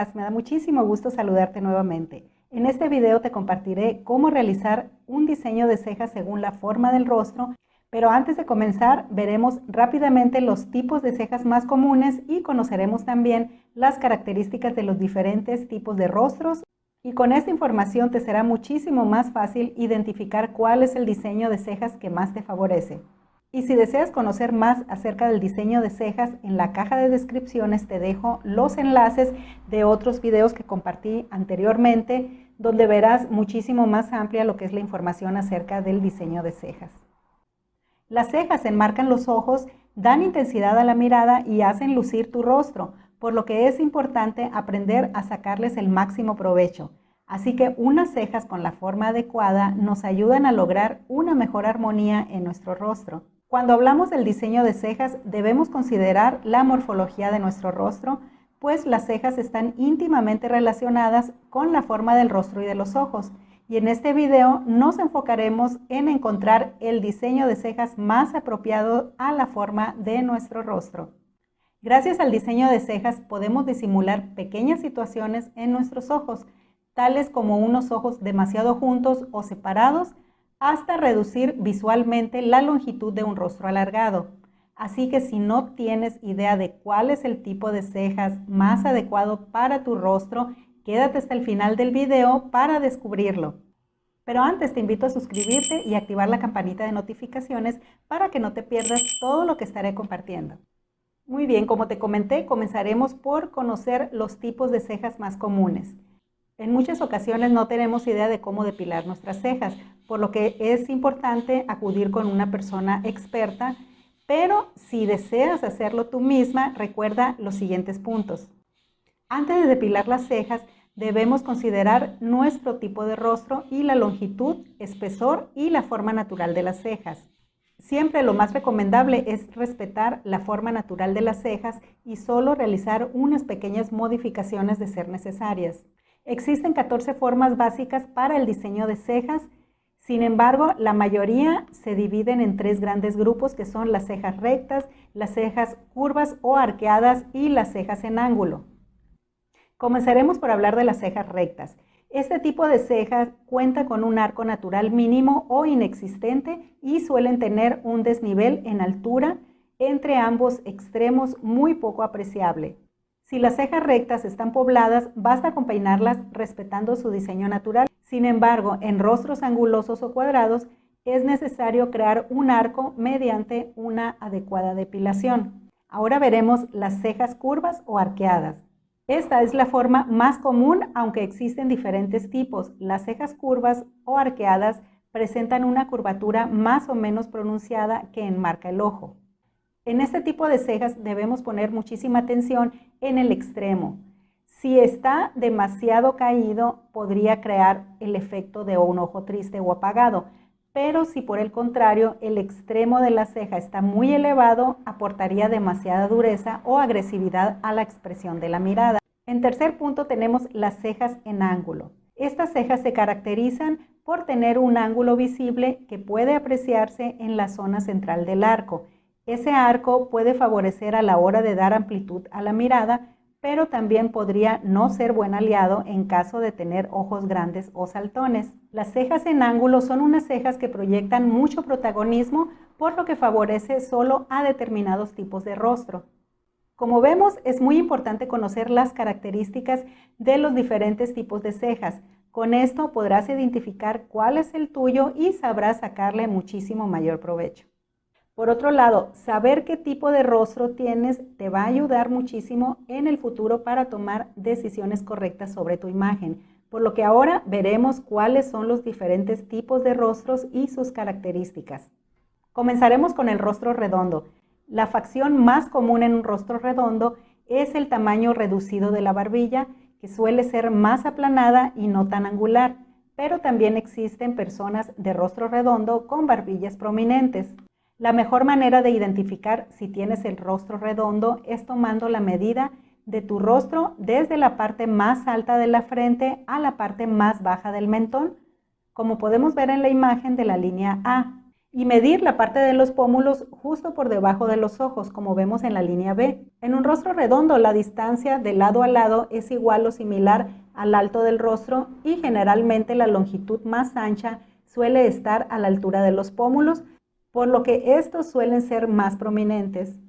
estás? Me da muchísimo gusto saludarte nuevamente. En este video te compartiré cómo realizar un diseño de cejas según la forma del rostro, pero antes de comenzar veremos rápidamente los tipos de cejas más comunes y conoceremos también las características de los diferentes tipos de rostros, y con esta información te será muchísimo más fácil identificar cuál es el diseño de cejas que más te favorece. Y si deseas conocer más acerca del diseño de cejas, en la caja de descripciones te dejo los enlaces de otros videos que compartí anteriormente, donde verás muchísimo más amplia lo que es la información acerca del diseño de cejas. Las cejas enmarcan los ojos, dan intensidad a la mirada y hacen lucir tu rostro, por lo que es importante aprender a sacarles el máximo provecho. Así que unas cejas con la forma adecuada nos ayudan a lograr una mejor armonía en nuestro rostro. Cuando hablamos del diseño de cejas, debemos considerar la morfología de nuestro rostro, pues las cejas están íntimamente relacionadas con la forma del rostro y de los ojos. Y en este video nos enfocaremos en encontrar el diseño de cejas más apropiado a la forma de nuestro rostro. Gracias al diseño de cejas podemos disimular pequeñas situaciones en nuestros ojos, tales como unos ojos demasiado juntos o separados, hasta reducir visualmente la longitud de un rostro alargado. Así que si no tienes idea de cuál es el tipo de cejas más adecuado para tu rostro, quédate hasta el final del video para descubrirlo. Pero antes te invito a suscribirte y activar la campanita de notificaciones para que no te pierdas todo lo que estaré compartiendo. Muy bien, como te comenté, comenzaremos por conocer los tipos de cejas más comunes. En muchas ocasiones no tenemos idea de cómo depilar nuestras cejas, por lo que es importante acudir con una persona experta, pero si deseas hacerlo tú misma, recuerda los siguientes puntos. Antes de depilar las cejas, debemos considerar nuestro tipo de rostro y la longitud, espesor y la forma natural de las cejas. Siempre lo más recomendable es respetar la forma natural de las cejas y solo realizar unas pequeñas modificaciones de ser necesarias. Existen 14 formas básicas para el diseño de cejas, sin embargo, la mayoría se dividen en tres grandes grupos que son las cejas rectas, las cejas curvas o arqueadas y las cejas en ángulo. Comenzaremos por hablar de las cejas rectas. Este tipo de cejas cuenta con un arco natural mínimo o inexistente y suelen tener un desnivel en altura entre ambos extremos muy poco apreciable. Si las cejas rectas están pobladas, basta con peinarlas respetando su diseño natural. Sin embargo, en rostros angulosos o cuadrados, es necesario crear un arco mediante una adecuada depilación. Ahora veremos las cejas curvas o arqueadas. Esta es la forma más común, aunque existen diferentes tipos. Las cejas curvas o arqueadas presentan una curvatura más o menos pronunciada que enmarca el ojo. En este tipo de cejas debemos poner muchísima atención en el extremo. Si está demasiado caído, podría crear el efecto de un ojo triste o apagado, pero si por el contrario el extremo de la ceja está muy elevado, aportaría demasiada dureza o agresividad a la expresión de la mirada. En tercer punto tenemos las cejas en ángulo. Estas cejas se caracterizan por tener un ángulo visible que puede apreciarse en la zona central del arco. Ese arco puede favorecer a la hora de dar amplitud a la mirada, pero también podría no ser buen aliado en caso de tener ojos grandes o saltones. Las cejas en ángulo son unas cejas que proyectan mucho protagonismo, por lo que favorece solo a determinados tipos de rostro. Como vemos, es muy importante conocer las características de los diferentes tipos de cejas. Con esto podrás identificar cuál es el tuyo y sabrás sacarle muchísimo mayor provecho. Por otro lado, saber qué tipo de rostro tienes te va a ayudar muchísimo en el futuro para tomar decisiones correctas sobre tu imagen, por lo que ahora veremos cuáles son los diferentes tipos de rostros y sus características. Comenzaremos con el rostro redondo. La facción más común en un rostro redondo es el tamaño reducido de la barbilla, que suele ser más aplanada y no tan angular, pero también existen personas de rostro redondo con barbillas prominentes. La mejor manera de identificar si tienes el rostro redondo es tomando la medida de tu rostro desde la parte más alta de la frente a la parte más baja del mentón, como podemos ver en la imagen de la línea A, y medir la parte de los pómulos justo por debajo de los ojos, como vemos en la línea B. En un rostro redondo, la distancia de lado a lado es igual o similar al alto del rostro y generalmente la longitud más ancha suele estar a la altura de los pómulos, por lo que estos suelen ser más prominentes.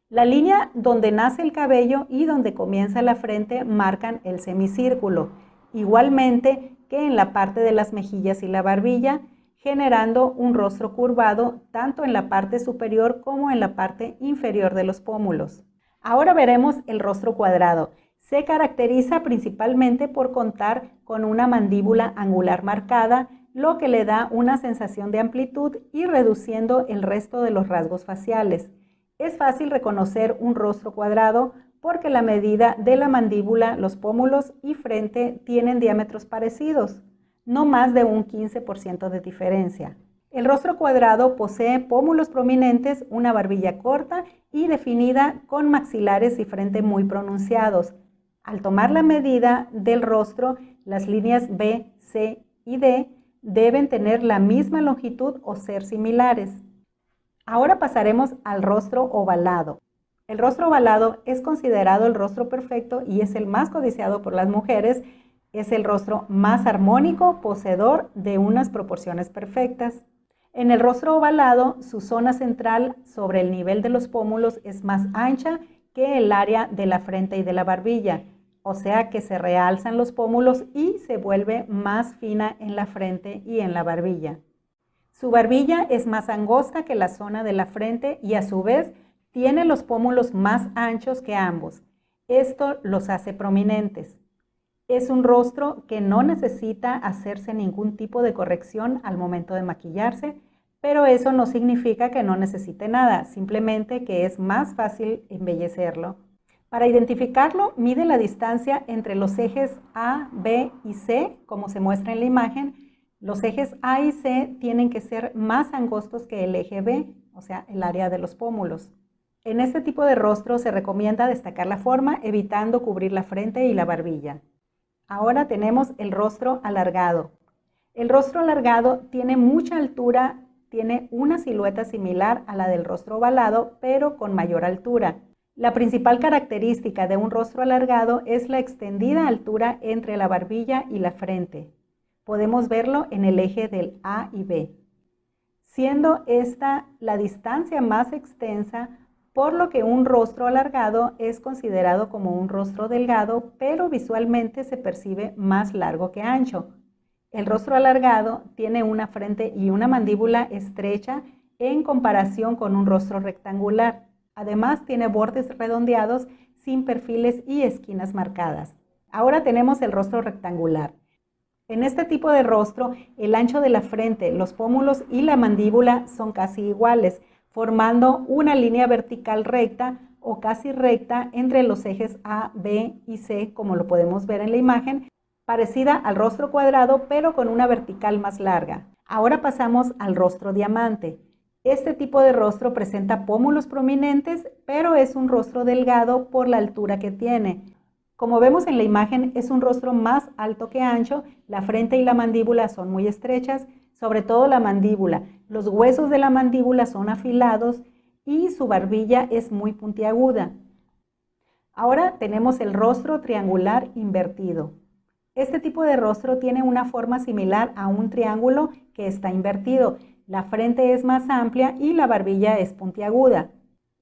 La línea donde nace el cabello y donde comienza la frente marcan el semicírculo, igualmente que en la parte de las mejillas y la barbilla, generando un rostro curvado tanto en la parte superior como en la parte inferior de los pómulos. Ahora veremos el rostro cuadrado. Se caracteriza principalmente por contar con una mandíbula angular marcada, lo que le da una sensación de amplitud y reduciendo el resto de los rasgos faciales. Es fácil reconocer un rostro cuadrado porque la medida de la mandíbula, los pómulos y frente tienen diámetros parecidos, no más de un 15% de diferencia. El rostro cuadrado posee pómulos prominentes, una barbilla corta y definida con maxilares y frente muy pronunciados. Al tomar la medida del rostro, las líneas B, C y D deben tener la misma longitud o ser similares. Ahora pasaremos al rostro ovalado. El rostro ovalado es considerado el rostro perfecto y es el más codiciado por las mujeres. Es el rostro más armónico, poseedor de unas proporciones perfectas. En el rostro ovalado, su zona central sobre el nivel de los pómulos es más ancha que el área de la frente y de la barbilla, o sea que se realzan los pómulos y se vuelve más fina en la frente y en la barbilla. Su barbilla es más angosta que la zona de la frente y a su vez tiene los pómulos más anchos que ambos. Esto los hace prominentes. Es un rostro que no necesita hacerse ningún tipo de corrección al momento de maquillarse, pero eso no significa que no necesite nada, simplemente que es más fácil embellecerlo. Para identificarlo, mide la distancia entre los ejes A, B y C, como se muestra en la imagen. Los ejes A y C tienen que ser más angostos que el eje B, o sea, el área de los pómulos. En este tipo de rostro se recomienda destacar la forma, evitando cubrir la frente y la barbilla. Ahora tenemos el rostro alargado. El rostro alargado tiene mucha altura, tiene una silueta similar a la del rostro ovalado, pero con mayor altura. La principal característica de un rostro alargado es la extendida altura entre la barbilla y la frente. Podemos verlo en el eje del A y B, siendo esta la distancia más extensa, por lo que un rostro alargado es considerado como un rostro delgado, pero visualmente se percibe más largo que ancho. El rostro alargado tiene una frente y una mandíbula estrecha en comparación con un rostro rectangular. Además, tiene bordes redondeados sin perfiles y esquinas marcadas. Ahora tenemos el rostro rectangular. En este tipo de rostro, el ancho de la frente, los pómulos y la mandíbula son casi iguales, formando una línea vertical recta o casi recta entre los ejes A, B y C, como lo podemos ver en la imagen, parecida al rostro cuadrado, pero con una vertical más larga. Ahora pasamos al rostro diamante. Este tipo de rostro presenta pómulos prominentes, pero es un rostro delgado por la altura que tiene. Como vemos en la imagen, es un rostro más alto que ancho, la frente y la mandíbula son muy estrechas, sobre todo la mandíbula. Los huesos de la mandíbula son afilados y su barbilla es muy puntiaguda. Ahora tenemos el rostro triangular invertido. Este tipo de rostro tiene una forma similar a un triángulo que está invertido. La frente es más amplia y la barbilla es puntiaguda.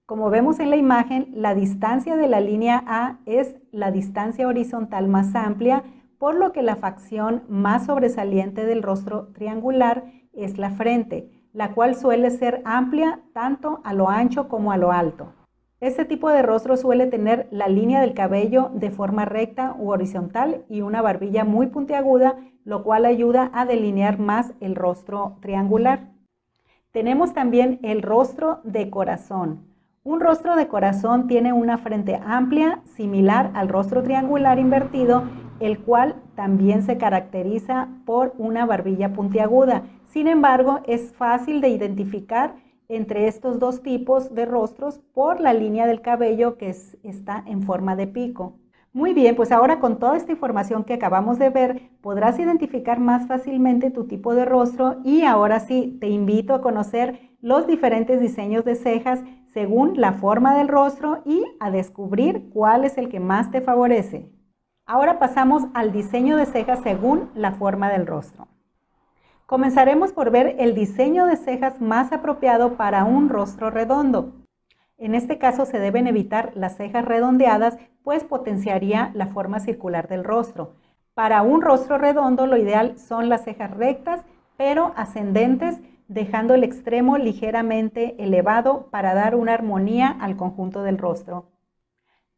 Como vemos en la imagen, la distancia de la línea A es la distancia horizontal más amplia, por lo que la facción más sobresaliente del rostro triangular es la frente, la cual suele ser amplia tanto a lo ancho como a lo alto. Este tipo de rostro suele tener la línea del cabello de forma recta u horizontal y una barbilla muy puntiaguda, lo cual ayuda a delinear más el rostro triangular. Tenemos también el rostro de corazón. Un rostro de corazón tiene una frente amplia, similar al rostro triangular invertido, el cual también se caracteriza por una barbilla puntiaguda. Sin embargo, es fácil de identificar entre estos dos tipos de rostros por la línea del cabello que está en forma de pico. Muy bien, pues ahora con toda esta información que acabamos de ver, podrás identificar más fácilmente tu tipo de rostro y ahora sí, te invito a conocer los diferentes diseños de cejas según la forma del rostro y a descubrir cuál es el que más te favorece. Ahora pasamos al diseño de cejas según la forma del rostro. Comenzaremos por ver el diseño de cejas más apropiado para un rostro redondo. En este caso se deben evitar las cejas redondeadas, pues potenciaría la forma circular del rostro. Para un rostro redondo lo ideal son las cejas rectas, pero ascendentes, dejando el extremo ligeramente elevado para dar una armonía al conjunto del rostro.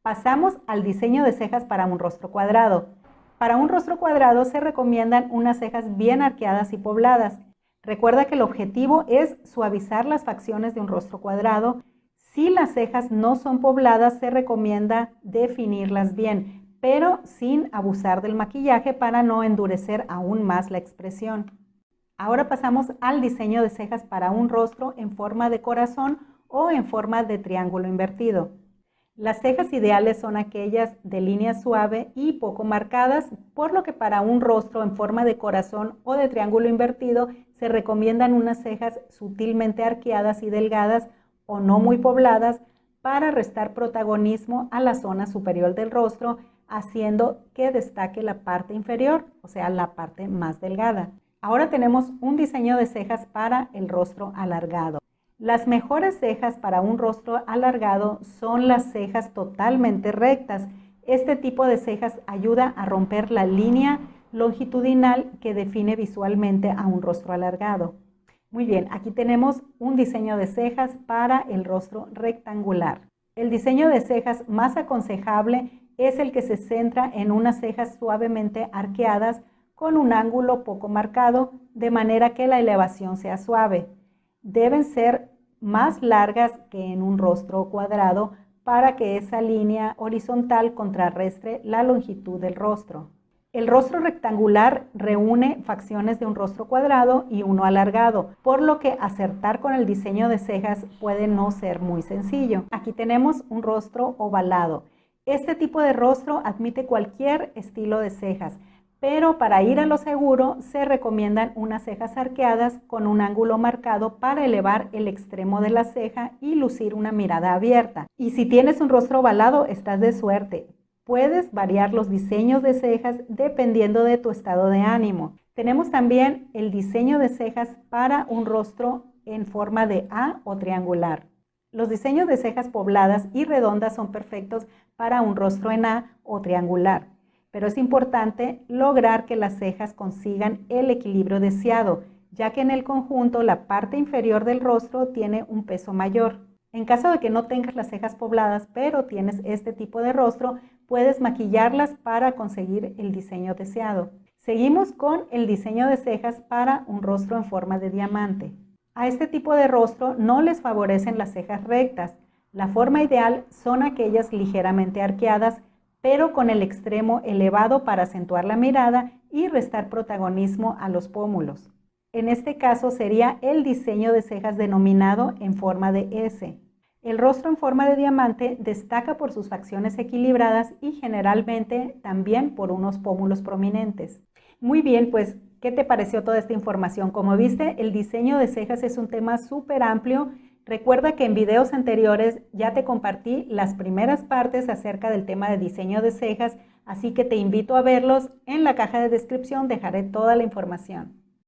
Pasamos al diseño de cejas para un rostro cuadrado. Para un rostro cuadrado se recomiendan unas cejas bien arqueadas y pobladas. Recuerda que el objetivo es suavizar las facciones de un rostro cuadrado. Si las cejas no son pobladas, se recomienda definirlas bien, pero sin abusar del maquillaje para no endurecer aún más la expresión. Ahora pasamos al diseño de cejas para un rostro en forma de corazón o en forma de triángulo invertido. Las cejas ideales son aquellas de línea suave y poco marcadas, por lo que para un rostro en forma de corazón o de triángulo invertido se recomiendan unas cejas sutilmente arqueadas y delgadas o no muy pobladas para restar protagonismo a la zona superior del rostro, haciendo que destaque la parte inferior, o sea, la parte más delgada. Ahora tenemos un diseño de cejas para el rostro alargado. Las mejores cejas para un rostro alargado son las cejas totalmente rectas. Este tipo de cejas ayuda a romper la línea longitudinal que define visualmente a un rostro alargado. Muy bien, aquí tenemos un diseño de cejas para el rostro rectangular. El diseño de cejas más aconsejable es el que se centra en unas cejas suavemente arqueadas con un ángulo poco marcado, de manera que la elevación sea suave. Deben ser más largas que en un rostro cuadrado para que esa línea horizontal contrarreste la longitud del rostro. El rostro rectangular reúne facciones de un rostro cuadrado y uno alargado, por lo que acertar con el diseño de cejas puede no ser muy sencillo. Aquí tenemos un rostro ovalado. Este tipo de rostro admite cualquier estilo de cejas, pero para ir a lo seguro se recomiendan unas cejas arqueadas con un ángulo marcado para elevar el extremo de la ceja y lucir una mirada abierta. Y si tienes un rostro ovalado, estás de suerte. Puedes variar los diseños de cejas dependiendo de tu estado de ánimo. Tenemos también el diseño de cejas para un rostro en forma de A o triangular. Los diseños de cejas pobladas y redondas son perfectos para un rostro en A o triangular, pero es importante lograr que las cejas consigan el equilibrio deseado, ya que en el conjunto la parte inferior del rostro tiene un peso mayor. En caso de que no tengas las cejas pobladas, pero tienes este tipo de rostro, puedes maquillarlas para conseguir el diseño deseado. Seguimos con el diseño de cejas para un rostro en forma de diamante. A este tipo de rostro no les favorecen las cejas rectas. La forma ideal son aquellas ligeramente arqueadas, pero con el extremo elevado para acentuar la mirada y restar protagonismo a los pómulos. En este caso sería el diseño de cejas denominado en forma de S. El rostro en forma de diamante destaca por sus facciones equilibradas y generalmente también por unos pómulos prominentes. Muy bien, pues, ¿qué te pareció toda esta información? Como viste, el diseño de cejas es un tema súper amplio. Recuerda que en videos anteriores ya te compartí las primeras partes acerca del tema de diseño de cejas, así que te invito a verlos. En la caja de descripción dejaré toda la información.